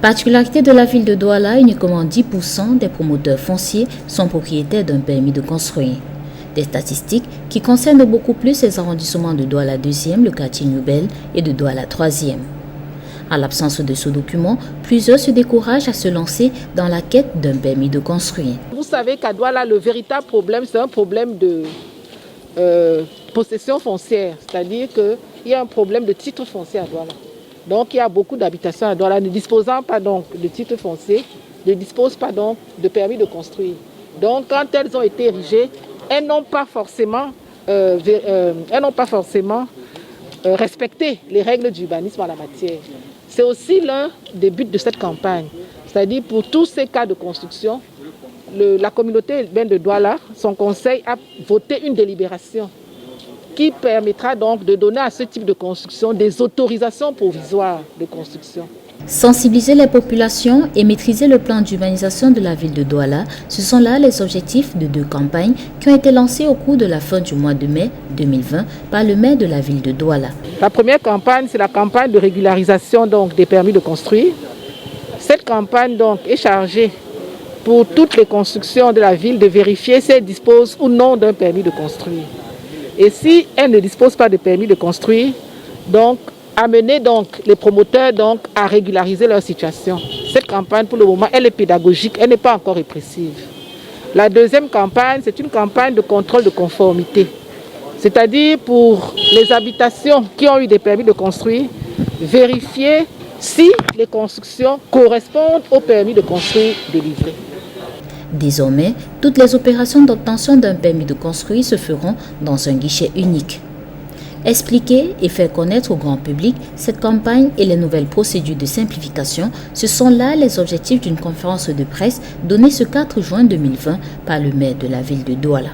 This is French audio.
Particularité de la ville de Douala, uniquement 10% des promoteurs fonciers sont propriétaires d'un permis de construire. Des statistiques qui concernent beaucoup plus les arrondissements de Douala 2e, le quartier Nouvelle et de Douala 3e. En l'absence de ce document, plusieurs se découragent à se lancer dans la quête d'un permis de construire. Vous savez qu'à Douala, le véritable problème, c'est un problème de possession foncière. C'est-à-dire qu'il y a un problème de titre foncier à Douala. Donc il y a beaucoup d'habitations à Douala ne disposant pas donc de titre foncier, ne disposent pas donc de permis de construire. Donc quand elles ont été érigées, elles n'ont pas forcément respecté les règles d'urbanisme en la matière. C'est aussi l'un des buts de cette campagne. C'est-à-dire pour tous ces cas de construction, la communauté urbaine de Douala, son conseil a voté une délibération qui permettra donc de donner à ce type de construction des autorisations provisoires de construction. Sensibiliser les populations et maîtriser le plan d'urbanisation de la ville de Douala, ce sont là les objectifs de 2 campagnes qui ont été lancées au cours de la fin du mois de mai 2020 par le maire de la ville de Douala. La première campagne, c'est la campagne de régularisation donc, des permis de construire. Cette campagne donc, est chargée pour toutes les constructions de la ville de vérifier si elles disposent ou non d'un permis de construire. Et si elles ne disposent pas de permis de construire, donc amener donc les promoteurs donc à régulariser leur situation. Cette campagne pour le moment elle est pédagogique, elle n'est pas encore répressive. La deuxième campagne c'est une campagne de contrôle de conformité. C'est-à-dire pour les habitations qui ont eu des permis de construire, vérifier si les constructions correspondent au permis de construire délivré. Désormais, toutes les opérations d'obtention d'un permis de construire se feront dans un guichet unique. Expliquer et faire connaître au grand public cette campagne et les nouvelles procédures de simplification, ce sont là les objectifs d'une conférence de presse donnée ce 4 juin 2020 par le maire de la ville de Douala.